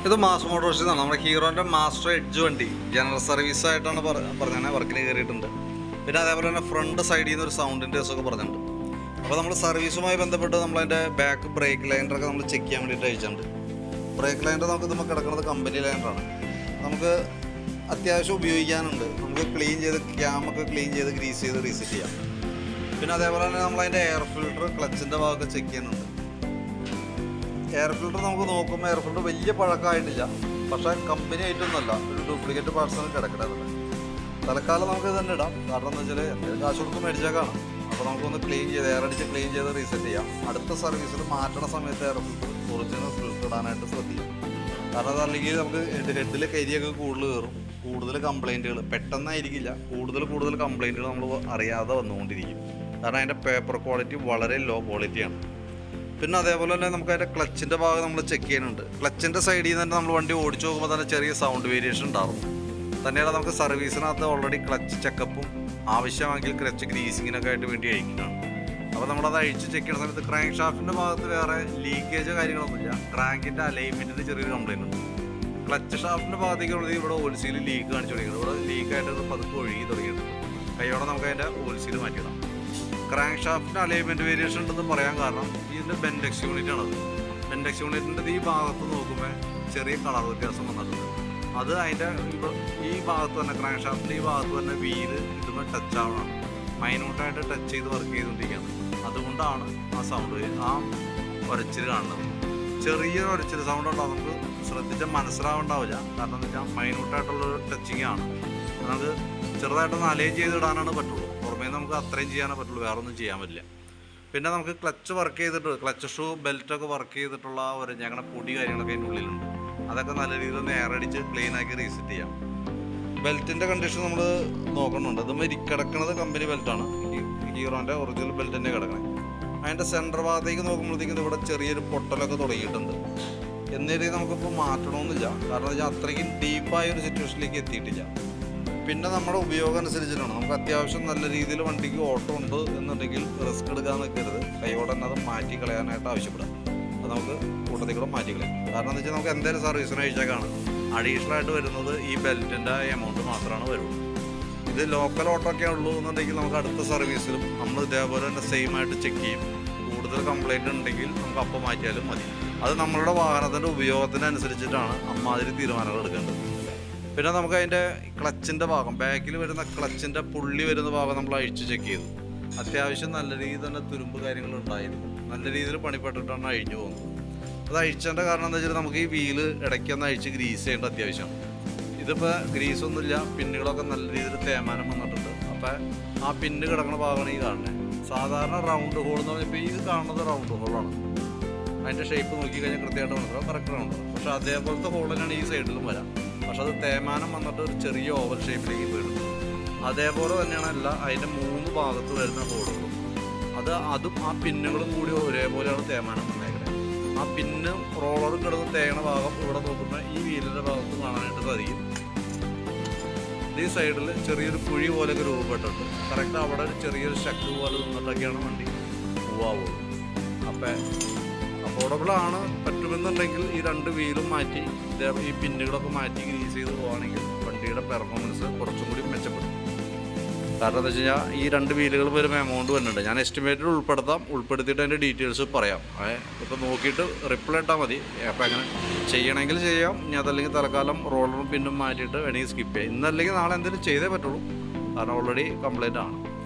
ഇത് മാസ് മോട്ടോഴ്സിൽ നിന്നാണ്. നമ്മുടെ ഹീറോൻ്റെ മാസ്റ്റർ എഡ്ജ് വണ്ടി ജനറൽ സർവീസായിട്ടാണ് പറഞ്ഞത്, വർക്കിന് കയറിയിട്ടുണ്ട്. പിന്നെ അതേപോലെ തന്നെ ഫ്രണ്ട് സൈഡിൽ നിന്ന് ഒരു സൗണ്ടിൻ്റെ കേസൊക്കെ പറഞ്ഞിട്ടുണ്ട്. അപ്പോൾ നമ്മൾ സർവീസുമായി ബന്ധപ്പെട്ട് നമ്മളതിൻ്റെ ബാക്ക് ബ്രേക്ക് ലൈനറൊക്കെ നമ്മൾ ചെക്ക് ചെയ്യാൻ വേണ്ടിയിട്ട് അയച്ചിട്ടുണ്ട്. ബ്രേക്ക് ലൈനർ നമുക്ക് ഇതുമ്പോൾ കിടക്കുന്നത് കമ്പനി ലൈനറാണ്. നമുക്ക് അത്യാവശ്യം ഉപയോഗിക്കാനുണ്ട്. നമുക്ക് ക്ലീൻ ചെയ്ത് ക്യാമൊക്കെ ക്ലീൻ ചെയ്ത് ഗ്രീസ് ചെയ്ത് റീസെറ്റ് ചെയ്യാം. പിന്നെ അതേപോലെ തന്നെ നമ്മളതിൻ്റെ എയർ ഫിൽറ്റർ ക്ലച്ചിൻ്റെ ഭാഗമൊക്കെ ചെക്ക് ചെയ്യാനുണ്ട്. എയർ ഫിൽറ്റർ നമുക്ക് നോക്കുമ്പോൾ എയർ ഫിൽറ്റർ വലിയ പഴക്കമായിട്ടില്ല, പക്ഷേ കമ്പനി ആയിട്ടൊന്നുമല്ല, ഒരു ഡ്യൂപ്ലിക്കേറ്റ് പാർട്സാണ് കിടക്കുന്നത്. തൽക്കാലം നമുക്ക് ഇത് തന്നെ ഇടാം. കാരണം എന്താ വെച്ചാൽ എന്തെങ്കിലും കാശ് കൊടുത്ത് മേടിച്ചേക്കാണ്. അപ്പോൾ നമുക്കൊന്ന് ക്ലീൻ ചെയ്ത് എയർ അടിച്ച് ക്ലീൻ ചെയ്ത് റീസെറ്റ് ചെയ്യാം. അടുത്ത സർവീസിൽ മാറ്റണ സമയത്ത് എയർ ഫിൽറ്റർ ഒറിജിനൽ ഫിൽറ്റർ ഇടാനായിട്ട് ശ്രദ്ധിക്കാം. കാരണം അതല്ലെങ്കിൽ നമുക്ക് ഹെഡിൽ കരിയൊക്കെ കൂടുതൽ കയറും, കൂടുതൽ കംപ്ലയിൻറ്റുകൾ പെട്ടെന്നായിരിക്കില്ല, കൂടുതൽ കംപ്ലയിൻറ്റുകൾ നമ്മൾ അറിയാതെ വന്നുകൊണ്ടിരിക്കും. കാരണം അതിൻ്റെ പേപ്പർ ക്വാളിറ്റി വളരെ ലോ ക്വാളിറ്റിയാണ്. പിന്നെ അതേപോലെ തന്നെ നമുക്ക് അതിൻ്റെ ക്ലച്ചിൻ്റെ ഭാഗം നമ്മൾ ചെക്ക് ചെയ്യുന്നുണ്ട്. ക്ലച്ചിൻ്റെ സൈഡിൽ നിന്ന് തന്നെ നമ്മൾ വണ്ടി ഓടിച്ചു നോക്കുമ്പോൾ തന്നെ ചെറിയ സൗണ്ട് വേരിയേഷൻ ഉണ്ടാകും. തന്നെയാണ് നമുക്ക് സർവീസിനകത്ത് ഓൾറെഡി ക്ലച്ച് ചെക്കപ്പും ആവശ്യമെങ്കിൽ ക്ലച്ച് ഗ്രീസിങ്ങിനൊക്കെ ആയിട്ട് വേണ്ടി അയക്കുന്നതാണ്. അപ്പോൾ നമ്മളത് അഴിച്ച് ചെക്ക് ചെയ്യുന്ന സമയത്ത് ക്രാങ്ക് ഷാഫ്റ്റിൻ്റെ ഭാഗത്ത് വേറെ ലീക്കേജ് കാര്യങ്ങളൊന്നുമില്ല. ക്രാങ്കിൻ്റെ അലൈൻമെൻറ്റിന് ചെറിയൊരു കംപ്ലയിൻ്റ് ഉണ്ട്. ക്ലച്ച് ഷാഫ്റ്റിൻ്റെ ഭാഗത്തേക്ക് ഇവിടെ ഓയിൽസീൽ ലീക്ക് കാണിച്ചു തുടങ്ങിയിട്ടുണ്ട്. ഇവിടെ ലീക്കായിട്ട് പതുക്കെ ഒഴുകി തുടങ്ങിയിട്ടുണ്ട്. കൈയോടെ നമുക്ക് അതിൻ്റെ ഓയിൽസീൽ മാറ്റിയിടാം. ക്രാങ്ക് ഷാഫ്റ്റിന് അലൈൻമെൻറ്റ് വേരിയേഷൻ ഉണ്ടെന്ന് പറയാൻ കാരണം ഇതിൻ്റെ ബെൻഡെക്സ് യൂണിറ്റാണത്. ബെൻഡെക്സ് യൂണിറ്റിൻ്റെ ഈ ഭാഗത്ത് നോക്കുമ്പോൾ ചെറിയ കളർ വ്യത്യാസം വന്നിട്ടുണ്ട്. അത് അതിൻ്റെ ഈ ഭാഗത്ത് തന്നെ ക്രാങ്ക് ഷാഫ്റ്റിൻ്റെ ഈ ഭാഗത്ത് തന്നെ വീല് ഇതുമ്പോൾ ടച്ച് ആവണം, മൈന്യൂട്ടായിട്ട് ടച്ച് ചെയ്ത് വർക്ക് ചെയ്തുകൊണ്ടിരിക്കുകയാണ്. അതുകൊണ്ടാണ് ആ സൗണ്ട് ആ ഉരച്ചിൽ കാണുന്നത്. ചെറിയൊരു ഉരച്ചിൽ സൗണ്ട് ഉണ്ടാവും. നമുക്ക് ശ്രദ്ധിച്ചാൽ മനസ്സിലാവുണ്ടാവില്ല. കാരണം എന്താ വെച്ചാൽ മൈന്യൂട്ടായിട്ടുള്ളൊരു ടച്ചിങ് ആണ്. നമുക്ക് ചെറുതായിട്ടൊന്ന് അലൈൻ ചെയ്തിടാനാണ് പറ്റുള്ളൂ. പുറമേ നമുക്ക് അത്രയും ചെയ്യാനേ പറ്റുള്ളൂ, വേറെ ഒന്നും ചെയ്യാൻ പറ്റില്ല. പിന്നെ നമുക്ക് ക്ലച്ച് വർക്ക് ചെയ്തിട്ട് ക്ലച്ച് ഷൂ ബെൽറ്റൊക്കെ വർക്ക് ചെയ്തിട്ടുള്ള ഒരു ഞങ്ങളുടെ പൊടി കാര്യങ്ങളൊക്കെ അതിൻ്റെ ഉള്ളിലുണ്ട്. അതൊക്കെ നല്ല രീതിയിൽ ഒന്ന് എയർ അടിച്ച് ക്ലീനാക്കി റീസെറ്റ് ചെയ്യാം. ബെൽറ്റിൻ്റെ കണ്ടീഷൻ നമ്മൾ നോക്കുന്നുണ്ട്. ഇതുമ്പോൾ കിടക്കുന്നത് കമ്പനി ബെൽറ്റാണ്, ഹീറോൻ്റെ ഒറിജിനൽ ബെൽറ്റ് തന്നെ കിടക്കണേ. അതിൻ്റെ സെൻറ്റർ ഭാഗത്തേക്ക് നോക്കുമ്പോഴത്തേക്കും ഇവിടെ ചെറിയൊരു പൊട്ടലൊക്കെ തുടങ്ങിയിട്ടുണ്ട്. എന്നിട്ട് നമുക്കിപ്പോൾ മാറ്റണമെന്നില്ല. കാരണം വെച്ചാൽ അത്രയ്ക്കും ഡീപ്പായൊരു സിറ്റുവേഷനിലേക്ക് എത്തിയിട്ടില്ല. പിന്നെ നമ്മുടെ ഉപയോഗം അനുസരിച്ചിട്ടാണ്. നമുക്ക് അത്യാവശ്യം നല്ല രീതിയിൽ വണ്ടിക്ക് ഓട്ടം ഉണ്ട് എന്നുണ്ടെങ്കിൽ റിസ്ക് എടുക്കാൻ നിൽക്കരുത്. കൈയോടെ തന്നെ അത് മാറ്റി കളയാനായിട്ട് ആവശ്യപ്പെടാം. അത് നമുക്ക് കൂട്ടത്തിൽ കൂടെ മാറ്റി കളയാം. കാരണം എന്താ വെച്ചാൽ നമുക്ക് എന്തായാലും സർവീസിന് അയച്ചേക്കാണ്. അഡീഷണൽ ആയിട്ട് വരുന്നത് ഈ ബെൽറ്റിൻ്റെ എമൗണ്ട് മാത്രമാണ് വരുള്ളൂ. ഇത് ലോക്കൽ ഓട്ടമൊക്കെ ഉള്ളൂ എന്നുണ്ടെങ്കിൽ നമുക്ക് അടുത്ത സർവീസിലും നമ്മൾ ഇതേപോലെ തന്നെ സെയിം ആയിട്ട് ചെക്ക് ചെയ്യും. കൂടുതൽ കംപ്ലയിൻ്റ് ഉണ്ടെങ്കിൽ നമുക്ക് അപ്പം മാറ്റിയാലും മതി. അത് നമ്മളുടെ വാഹനത്തിൻ്റെ ഉപയോഗത്തിനനുസരിച്ചിട്ടാണ് അമ്മാതിരി തീരുമാനങ്ങൾ എടുക്കേണ്ടത്. പിന്നെ നമുക്ക് അതിൻ്റെ ക്ലച്ചിൻ്റെ ഭാഗം, ബാക്കിൽ വരുന്ന ക്ലച്ചിൻ്റെ പുള്ളി വരുന്ന ഭാഗം നമ്മൾ അഴിച്ച് ചെക്ക് ചെയ്തു. അത്യാവശ്യം നല്ല രീതിയിൽ തന്നെ തുരുമ്പ് കാര്യങ്ങളുണ്ടായിരുന്നു. നല്ല രീതിയിൽ പണിപ്പെട്ടിട്ടാണ് അഴിഞ്ഞു പോകുന്നത്. അത് അഴിച്ചതിൻ്റെ കാരണം എന്താ വെച്ചാൽ നമുക്ക് ഈ വീല് ഇടയ്ക്കൊന്ന് അഴിച്ച് ഗ്രീസ് ചെയ്യേണ്ട അത്യാവശ്യമാണ്. ഇതിപ്പോൾ ഗ്രീസൊന്നുമില്ല, പിന്നുകളൊക്കെ നല്ല രീതിയിൽ തേമാനം വന്നിട്ടുണ്ട്. അപ്പോൾ ആ പിന്ന് കിടക്കുന്ന ഭാഗമാണ് ഈ കാണുന്നത്. സാധാരണ റൗണ്ട് ഹോൾ എന്ന് പറഞ്ഞാൽ ഇപ്പോൾ ഈ കാണുന്നത് റൗണ്ട് ഹോളാണ്. അതിൻ്റെ ഷേപ്പ് നോക്കിക്കഴിഞ്ഞാൽ കൃത്യമായിട്ട് മനസ്സിലാവും, കറക്റ്റ് റൗണ്ടാണ്. പക്ഷേ അതേപോലത്തെ ഹോൾ തന്നെയാണ് ഈ സൈഡിലും വരാം. പക്ഷെ അത് തേമാനം വന്നിട്ട് ഒരു ചെറിയ ഓവൽ ഷേപ്പിലേക്ക് വീഴുന്നു. അതേപോലെ തന്നെയാണ് അതിൻ്റെ 3 ഭാഗത്ത് വരുന്ന ഹോളുകളും. അതും ആ പിന്നുകളും കൂടി ഒരേപോലെയാണ് തേമാനം വന്നേക്കുന്നത്. ആ പിന്ന് റോളർ കിടന്ന് തേങ്ങണ ഭാഗം ഇവിടെ നോക്കുമ്പോൾ ഈ വീലിൻ്റെ ഭാഗത്ത് കാണാനായിട്ട് സാധിക്കും. ഈ സൈഡിൽ ചെറിയൊരു കുഴി പോലെയൊക്കെ രൂപപ്പെട്ടിട്ടുണ്ട്. കറക്റ്റ് അവിടെ ഒരു ചെറിയൊരു ഷക്ക് പോലെ നിന്നിട്ടൊക്കെയാണ് വണ്ടി പോവാവുള്ളൂ. അപ്പം അഫോർഡബിളാണ്. പറ്റുമെന്നുണ്ടെങ്കിൽ ഈ 2 വീലും മാറ്റി ഈ പിന്നുകളൊക്കെ മാറ്റി ഗ്രീസ് ചെയ്ത് പോവുകയാണെങ്കിൽ വണ്ടിയുടെ പെർഫോമൻസ് കുറച്ചും കൂടി മെച്ചപ്പെടും. കാരണം എന്താ വെച്ച് കഴിഞ്ഞാൽ ഈ 2 വീലുകൾ വരുമ്പോൾ എമൗണ്ട് വരുന്നുണ്ട്. ഞാൻ എസ്റ്റിമേറ്റഡ് ഉൾപ്പെടുത്തിയിട്ട് അതിൻ്റെ ഡീറ്റെയിൽസ് പറയാം. ഇപ്പോൾ നോക്കിയിട്ട് റിപ്ലൈ ഇട്ടാൽ മതി. അപ്പോൾ അങ്ങനെ ചെയ്യണമെങ്കിൽ ചെയ്യാം. ഇനി അതല്ലെങ്കിൽ തൽക്കാലം റോളറും പിന്നും മാറ്റിയിട്ട് വേണമെങ്കിൽ സ്കിപ്പ് ചെയ്യാം. ഇന്നല്ലെങ്കിൽ നാളെ എന്തെങ്കിലും ചെയ്തേ പറ്റുള്ളൂ. കാരണം ഓൾറെഡി കംപ്ലൈൻ്റ് ആണ്.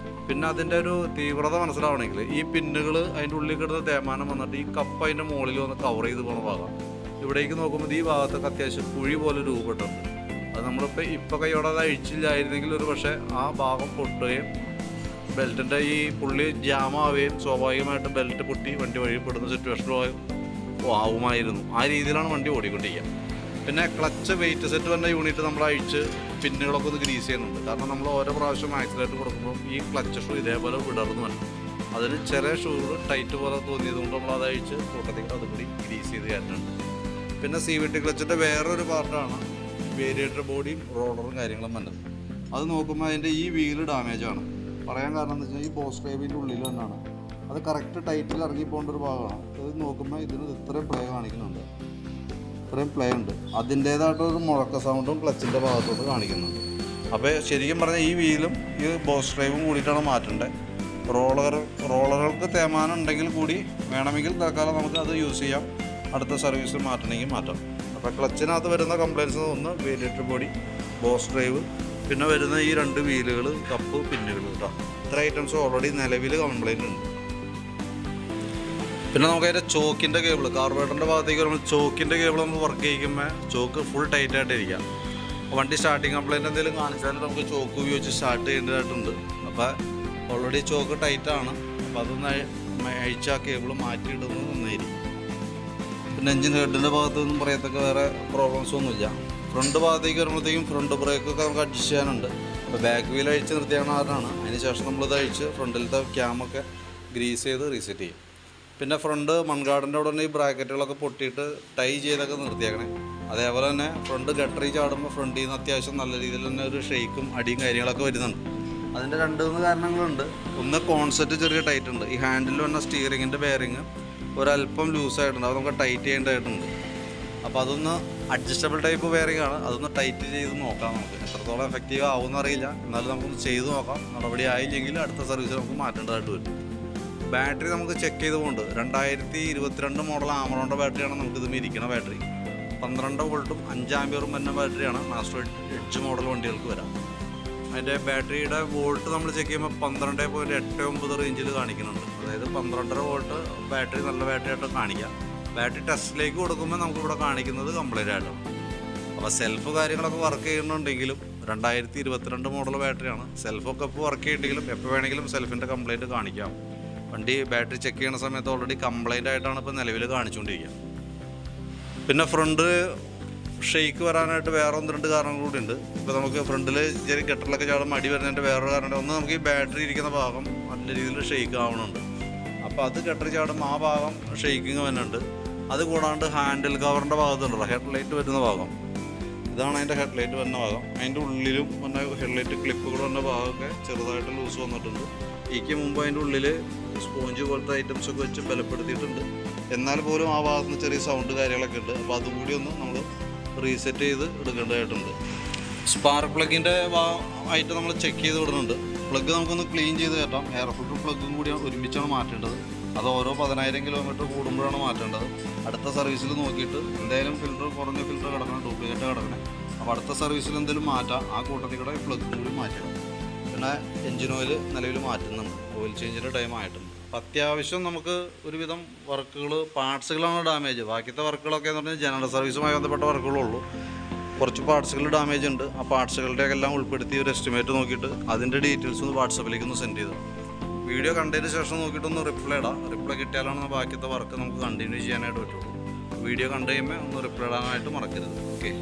പിന്നെ അതിൻ്റെ ഒരു തീവ്രത മനസ്സിലാവണമെങ്കിൽ ഈ പിന്നുകൾ അതിൻ്റെ ഉള്ളിൽ കിടന്ന് തേമാനം വന്നിട്ട് ഈ കപ്പ് അതിൻ്റെ മുകളിൽ വന്ന് കവർ ചെയ്ത് പോകുന്ന ഭാഗം ഇവിടേക്ക് നോക്കുമ്പോൾ ഈ ഭാഗത്തൊക്കെ അത്യാവശ്യം കുഴി പോലെ രൂപപ്പെട്ടുണ്ട്. അത് നമ്മളിപ്പോൾ കൈയോടെ അത് അഴിച്ചില്ലായിരുന്നെങ്കിൽ ഒരു പക്ഷേ ആ ഭാഗം പൊട്ടുകയും ബെൽറ്റിൻ്റെ ഈ പുള്ളി ജാമാവുകയും സ്വാഭാവികമായിട്ട് ബെൽറ്റ് പൊട്ടി വണ്ടി വഴിപ്പെടുന്ന സിറ്റുവേഷൻ ആവുമായിരുന്നു. ആ രീതിയിലാണ് വണ്ടി ഓടിക്കൊണ്ടിരിക്കുക. പിന്നെ ക്ലച്ച് വെയിറ്റ് സെറ്റ് വന്ന യൂണിറ്റ് നമ്മൾ അഴിച്ച് പിന്നുകളൊക്കെ ഒന്ന് ഗ്രീസ് ചെയ്യുന്നുണ്ട്. കാരണം നമ്മൾ ഓരോ പ്രാവശ്യം ആക്സിലേറ്റർ കൊടുക്കുമ്പോൾ ഈ ക്ലച്ച് ഷൂ ഇതേപോലെ വിടർന്നു വരണം. അതിന് ചില ഷൂകൾ ടൈറ്റ് പോലെ തോന്നിയതുകൊണ്ട് നമ്മൾ അത് അഴിച്ച് കൂട്ടത്തിൽ അതും കൂടി ഗ്രീസ് ചെയ്ത് കയറ്റുന്നുണ്ട്. പിന്നെ CVT ക്ലച്ചിൻ്റെ വേറൊരു പാർട്ടാണ് വേരിയേറ്റർ ബോഡിയും റോളറും കാര്യങ്ങളും വന്നത്. അത് നോക്കുമ്പോൾ അതിൻ്റെ ഈ വീല് ഡാമേജാണ്. പറയാൻ കാരണം എന്താ വെച്ചാൽ ഈ ബോസ് ഡ്രൈവിൻ്റെ ഉള്ളിൽ തന്നെയാണ്. അത് കറക്റ്റ് ടൈറ്റിൽ ഇറങ്ങി പോകേണ്ട ഒരു ഭാഗമാണ്. അത് നോക്കുമ്പോൾ ഇതിന് ഇത്രയും പ്ലേ കാണിക്കുന്നുണ്ട്. ഇത്രയും പ്ലേ ഉണ്ട്. അതിൻ്റേതായിട്ടൊരു മുഴക്ക സൗണ്ടും ക്ലച്ചിൻ്റെ ഭാഗത്തോട്ട് കാണിക്കുന്നുണ്ട്. അപ്പോൾ ശരിക്കും പറഞ്ഞാൽ ഈ വീലും ഈ ബോസ് ഡ്രൈവും കൂടിയിട്ടാണ് മാറ്റേണ്ടത്. റോളറുകൾക്ക് തേയ്മാനം ഉണ്ടെങ്കിൽ കൂടി വേണമെങ്കിൽ തൽക്കാലം നമുക്ക് അത് യൂസ് ചെയ്യാം. അടുത്ത സർവീസിൽ മാറ്റണമെങ്കിൽ മാറ്റാം. അപ്പോൾ ക്ലച്ചിനകത്ത് വരുന്ന കംപ്ലയിൻസ് ഒന്ന് വേരിയേറ്റർ ബോഡി, ബോസ് ഡ്രൈവ്, പിന്നെ വരുന്ന ഈ 2 വീലുകൾ, കപ്പ്, പിന്നുകൾ കേട്ടോ. ഇത്ര ഐറ്റംസ് ഓൾറെഡി നിലവിൽ കംപ്ലയിൻ്റ് ഉണ്ട്. പിന്നെ നമുക്ക് അതിൻ്റെ ചോക്കിൻ്റെ കേബിൾ, കാർബറേറ്ററിൻ്റെ ഭാഗത്തേക്ക് വരുമ്പോൾ ചോക്കിൻ്റെ കേബിൾ നമുക്ക് വർക്ക് ചെയ്യിക്കുമ്പോൾ ചോക്ക് ഫുൾ ടൈറ്റായിട്ടിരിക്കാം. വണ്ടി സ്റ്റാർട്ടിങ് കംപ്ലയിൻ്റ് എന്തെങ്കിലും കാണിച്ചാൽ നമുക്ക് ചോക്ക് ഉപയോഗിച്ച് സ്റ്റാർട്ട് ചെയ്യേണ്ടതായിട്ടുണ്ട്. അപ്പോൾ ഓൾറെഡി ചോക്ക് ടൈറ്റാണ്. അപ്പോൾ അതൊന്ന് അഴിച്ച് ആ കേബിൾ മാറ്റിയിടുന്നത് നന്നായിരിക്കും. പിന്നെ എഞ്ചിൻ ഹെഡിൻ്റെ ഭാഗത്തൊന്നും പറയത്തക്ക വേറെ പ്രോബ്ലംസ് ഒന്നുമില്ല. ഫ്രണ്ട് ഭാഗത്തേക്ക് വരുമ്പോഴത്തേക്കും ഫ്രണ്ട് ബ്രേക്കൊക്കെ നമുക്ക് അഡ്ജസ്റ്റ് ചെയ്യാനുണ്ട്. അപ്പോൾ ബാക്ക് വീൽ അഴിച്ച് നിർത്തിയാണ് കാരണമാണ്. അതിന് ശേഷം നമ്മളിത് അഴിച്ച് ഫ്രണ്ടിലത്തെ ക്യാമൊക്കെ ഗ്രീസ് ചെയ്ത് റീസെറ്റ് ചെയ്യും. പിന്നെ ഫ്രണ്ട് മൺഗാർഡിൻ്റെ അവിടെ തന്നെ ഈ ബ്രാക്കറ്റുകളൊക്കെ പൊട്ടിയിട്ട് ടൈ ചെയ്തൊക്കെ നിർത്തിയേക്കണേ. അതേപോലെ തന്നെ ഫ്രണ്ട് ഗട്ടറി ചാടുമ്പോൾ ഫ്രണ്ടിൽ നിന്ന് അത്യാവശ്യം നല്ല രീതിയിൽ തന്നെ ഒരു ഷെയ്ക്കും അടിയും കാര്യങ്ങളൊക്കെ വരുന്നുണ്ട്. അതിൻ്റെ 2 കാരണങ്ങളുണ്ട്. ഒന്ന് കോൺസെപ്റ്റ് ചെറിയ ടൈറ്റ് ഉണ്ട്. ഈ ഹാൻഡിൽ വന്ന സ്റ്റിയറിങ്ങിൻ്റെ ബെയറിങ് ഒരല്പം ലൂസായിട്ടുണ്ട്. അത് നമുക്ക് ടൈറ്റ് ചെയ്യേണ്ടതായിട്ടുണ്ട്. അപ്പോൾ അതൊന്ന് അഡ്ജസ്റ്റബിൾ ടൈപ്പ് ബെയറിംഗ് ആണ്. അതൊന്ന് ടൈറ്റ് ചെയ്ത് നോക്കാം. നമുക്ക് എത്രത്തോളം എഫക്റ്റീവ് ആവുമെന്ന് അറിയില്ല. എന്നാലും നമുക്കൊന്ന് ചെയ്ത് നോക്കാം. നടപടി ആയില്ലെങ്കിൽ അടുത്ത സർവീസിൽ നമുക്ക് മാറ്റേണ്ടതായിട്ട് വരും. ബാറ്ററി നമുക്ക് ചെക്ക് ചെയ്തുകൊണ്ട് 2022 മോഡൽ ആമറോണിൻ്റെ ബാറ്ററിയാണ് നമുക്കിത് ഇരിക്കുന്ന ബാറ്ററി. 12 വോൾട്ടും 5 ആമ്പിയറും വരുന്ന ബാറ്ററിയാണ് മാസ്റ്റർ എഡ്ജ് മോഡൽ വണ്ടികൾക്ക് വരാം. അതിൻ്റെ ബാറ്ററിയുടെ വോൾട്ട് നമ്മൾ ചെക്ക് ചെയ്യുമ്പോൾ 12.89 റേഞ്ചിൽ കാണിക്കുന്നുണ്ട്. അതായത് 12.5 വോൾട്ട് ബാറ്ററി നല്ല ബാറ്ററി ആയിട്ട് കാണിക്കാം. ബാറ്ററി ടെസ്റ്റിലേക്ക് കൊടുക്കുമ്പോൾ നമുക്കിവിടെ കാണിക്കുന്നത് കംപ്ലൈൻ്റ് ആയിട്ടാണ്. അപ്പോൾ സെൽഫ് കാര്യങ്ങളൊക്കെ വർക്ക് ചെയ്യുന്നുണ്ടെങ്കിലും 2022 മോഡൽ ബാറ്ററിയാണ്. സെൽഫൊക്കെ ഇപ്പോൾ വർക്ക് ചെയ്യുന്നുണ്ടെങ്കിലും എപ്പോൾ വേണമെങ്കിലും സെൽഫിൻ്റെ കംപ്ലൈൻറ്റ് കാണിക്കാം. വണ്ടി ബാറ്ററി ചെക്ക് ചെയ്യുന്ന സമയത്ത് ഓൾറെഡി കംപ്ലൈൻ്റ് ആയിട്ടാണ് ഇപ്പോൾ നിലവിൽ കാണിച്ചുകൊണ്ടിരിക്കുക. പിന്നെ ഫ്രണ്ട് ഷെയ്ക്ക് വരാനായിട്ട് വേറെ 1-2 കാരണങ്ങൾ കൂടി ഉണ്ട്. ഇപ്പോൾ നമുക്ക് ഫ്രണ്ടിൽ ചെറിയ ഗട്ടറിലൊക്കെ ചാടുമ്പോൾ അടി വരുന്നതിൻ്റെ വേറൊരു കാരണം ഒന്ന് നമുക്ക് ഈ ബാറ്ററി ഇരിക്കുന്ന ഭാഗം നല്ല രീതിയിൽ ഷെയ്ക്ക് ആവുന്നുണ്ട്. അപ്പോൾ അത് ഗട്ടറി ചാടുമ്പോൾ ആ ഭാഗം ഷെയ്ക്കിങ് വരുന്നുണ്ട്. അത് കൂടാണ്ട് ഹാൻഡിൽ കവറിൻ്റെ ഭാഗത്തുണ്ടല്ലോ ഹെഡ്ലൈറ്റ് വരുന്ന ഭാഗം, ഇതാണ് അതിൻ്റെ ഹെഡ്ലൈറ്റ് വരുന്ന ഭാഗം. അതിൻ്റെ ഉള്ളിലും വന്ന ഹെഡ്ലൈറ്റ് ക്ലിപ്പുകൾ വന്ന ഭാഗമൊക്കെ ചെറുതായിട്ട് ലൂസ് വന്നിട്ടുണ്ട്. ഈക്ക് മുമ്പ് അതിൻ്റെ ഉള്ളിൽ സ്പോഞ്ച് പോലത്തെ ഐറ്റംസൊക്കെ വെച്ച് ബലപ്പെടുത്തിയിട്ടുണ്ട്. എന്നാൽ പോലും ആ ഭാഗത്തുനിന്ന് ചെറിയ സൗണ്ട് കാര്യങ്ങളൊക്കെ ഉണ്ട്. അപ്പോൾ അതും കൂടി ഒന്ന് നമ്മൾ റീസെറ്റ് ചെയ്ത് എടുക്കേണ്ടതായിട്ടുണ്ട്. സ്പാർക്ക് പ്ലഗിൻ്റെ ആയിട്ട് നമ്മൾ ചെക്ക് ചെയ്ത് വിടുന്നുണ്ട്. പ്ലഗ് നമുക്കൊന്ന് ക്ലീൻ ചെയ്ത് കയറ്റാം. എയർ ഫിൽറ്റർ പ്ലഗും കൂടി ഒരുമിച്ചാണ് മാറ്റേണ്ടത്. അത് ഓരോ 10,000 കിലോമീറ്റർ കൂടുമ്പോഴാണ് മാറ്റേണ്ടത്. അടുത്ത സർവീസിൽ നോക്കിയിട്ട് എന്തായാലും ഫിൽറ്റർ കുറഞ്ഞ ഫിൽറ്റർ കിടക്കണം, ഡ്യൂപ്ലിക്കേറ്റ് കിടക്കണേ. അപ്പോൾ അടുത്ത സർവീസിൽ എന്തെങ്കിലും മാറ്റാം. ആ കൂട്ടത്തിൽ കൂടെ പ്ലഗും കൂടി മാറ്റണം. പിന്നെ എൻജിൻ ഓയിൽ നിലവിൽ മാറ്റുന്നുണ്ട്. ഓയിൽ ചേഞ്ചിൻ്റെ ടൈം ആയിട്ടുണ്ട്. അപ്പം അത്യാവശ്യം നമുക്ക് ഒരുവിധം വർക്കുകൾ പാർട്സുകളാണ് ഡാമേജ്. ബാക്കിയത്തെ വർക്കുകളൊക്കെ എന്ന് പറഞ്ഞാൽ ജനറൽ സർവീസുമായി ബന്ധപ്പെട്ട വർക്കുകളുള്ളൂ. കുറച്ച് പാർട്സുകൾ ഡാമേജ് ഉണ്ട്. ആ പാർട്സുകളുടെയൊക്കെ എല്ലാം ഉൾപ്പെടുത്തി ഒരു എസ്റ്റിമേറ്റ് നോക്കിയിട്ട് അതിൻ്റെ ഡീറ്റെയിൽസ് ഒന്ന് വാട്സപ്പിലേക്ക് ഒന്ന് സെൻഡ് ചെയ്തു. വീഡിയോ കണ്ടതിന് ശേഷം നോക്കിയിട്ടൊന്ന് റിപ്ലൈ ഇടാം. റിപ്ലൈ കിട്ടിയാലാണ് ബാക്കിയത്തെ വർക്ക് നമുക്ക് കണ്ടിന്യൂ ചെയ്യാനായിട്ട് പറ്റുള്ളൂ. വീഡിയോ കണ്ടു കഴിയുമ്പോൾ ഒന്ന് റിപ്ലൈ ഇടാനായിട്ട് മറക്കരുത്. ഓക്കെ.